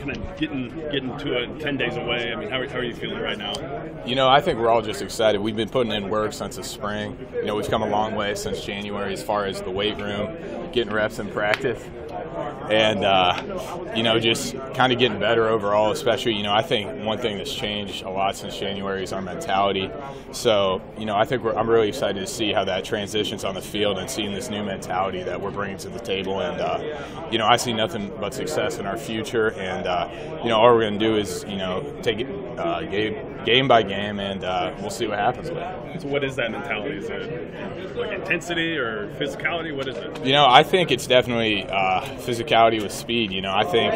kind of getting to it 10 days away. I mean, how are you feeling right now? I think we're all just excited. We've been putting in work since the spring. We've come a long way since January as far as the weight room, getting reps in practice, and just kind of getting better overall. Especially, I think one thing that's changed a lot since January is our mentality. So, I think I'm really excited to see how that transitions on the field and seeing this new mentality that we're bringing to the table. And I see nothing but success in our future. And all we're going to do is take it game by game, and we'll see what happens with it. So what is that mentality? Is it like intensity or physicality? What is it? I think it's definitely physicality with speed. I think,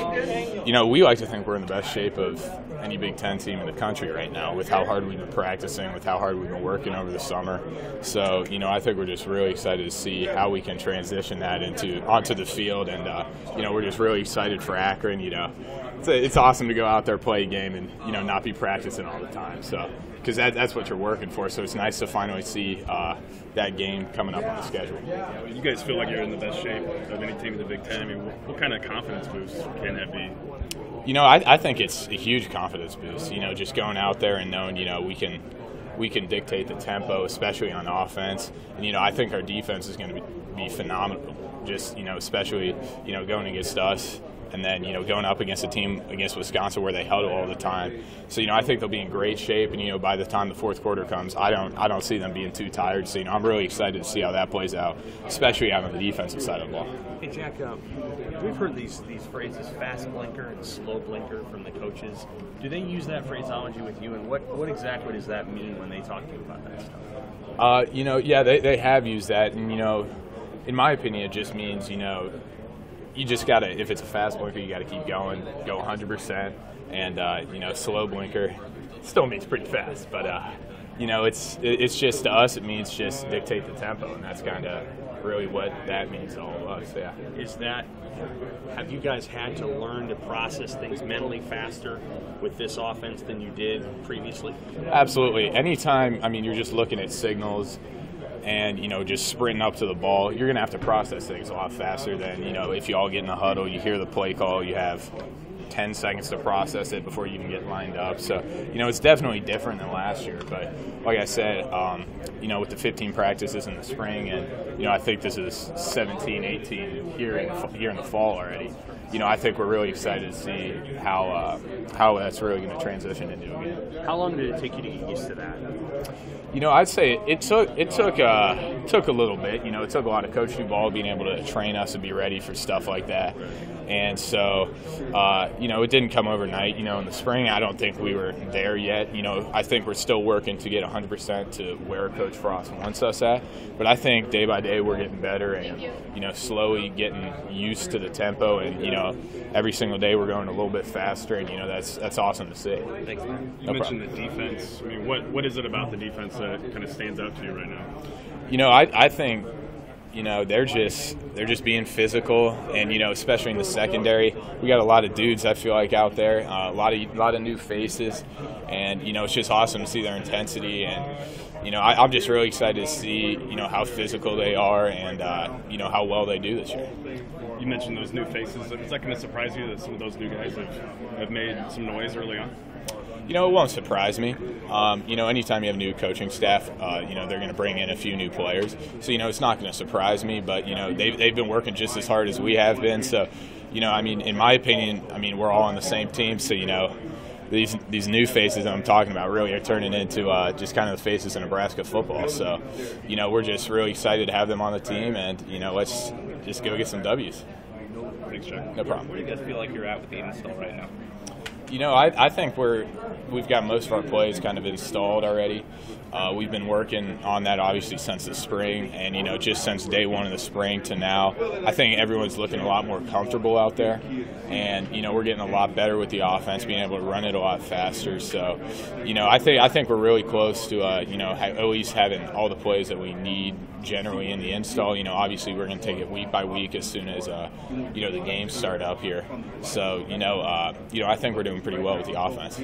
we like to think we're in the best shape of any Big Ten team in the country right now with how hard we've been practicing, with how hard we've been working over the summer. So, I think we're just really excited to see how we can transition that onto the field, and we're just really excited for Akron. It's awesome to go out there, play a game, and not be practicing all the time. So, because that's what you're working for. So it's nice to finally see that game coming up on the schedule. You guys feel like you're in the best shape of any team in the Big Ten. I mean, what kind of confidence boost can that be? I think it's a huge confidence boost. Just going out there and knowing we can dictate the tempo, especially on offense. And I think our defense is going to be phenomenal. Just especially going against us. And then, going up against a team against Wisconsin where they huddle all the time. So, I think they'll be in great shape. And, by the time the fourth quarter comes, I don't see them being too tired. So, I'm really excited to see how that plays out, especially on the defensive side of the ball. Hey, Jack, we've heard these phrases, fast blinker and slow blinker, from the coaches. Do they use that phraseology with you? And what exactly does that mean when they talk to you about that stuff? Yeah, they have used that. And, in my opinion, it just means, you just got to, if it's a fast blinker, you got to keep going, go 100%. And, slow blinker still means pretty fast. But, it's just, to us, it means just dictate the tempo. And that's kind of really what that means to all of us, yeah. Have you guys had to learn to process things mentally faster with this offense than you did previously? Absolutely. Anytime, you're just looking at signals and, just sprinting up to the ball, you're going to have to process things a lot faster than, if you all get in a huddle, you hear the play call, you have 10 seconds to process it before you can get lined up. So, it's definitely different than last year. But like I said, with the 15 practices in the spring, and, I think this is 17, 18 here in the fall already. I think we're really excited to see how that's really going to transition into a game. How long did it take you to get used to that? I'd say it took a little bit. It took a lot of coaching ball, being able to train us and be ready for stuff like that. And so, it didn't come overnight. In the spring, I don't think we were there yet. I think we're still working to get 100% to where Coach Frost wants us at. But I think day by day we're getting better and, slowly getting used to the tempo. And, every single day we're going a little bit faster. And, that's awesome to see. Thanks. You mentioned the defense. What is it about the defense that kind of stands out to you right now? I think they're just being physical, and especially in the secondary, we got a lot of dudes I feel like out there, a lot of new faces, and it's just awesome to see their intensity, and I'm just really excited to see how physical they are, and how well they do this year. You mentioned those new faces. Is that going to surprise you that some of those new guys have made some noise early on? It won't surprise me. Anytime you have new coaching staff, they're going to bring in a few new players. So, it's not going to surprise me, but, they've been working just as hard as we have been. So, in my opinion, we're all on the same team. So, these new faces that I'm talking about really are turning into just kind of the faces of Nebraska football. So, we're just really excited to have them on the team, and, let's just go get some W's. Thanks, Jack. No problem. Where do you guys feel like you're at with the install right now? I think we've got most of our plays kind of installed already. We've been working on that obviously since the spring, and just since day one of the spring to now, I think everyone's looking a lot more comfortable out there, and we're getting a lot better with the offense, being able to run it a lot faster. So, I think we're really close to at least having all the plays that we need generally in the install. Obviously we're going to take it week by week as soon as the games start up here. So, I think we're doing pretty well with the offense.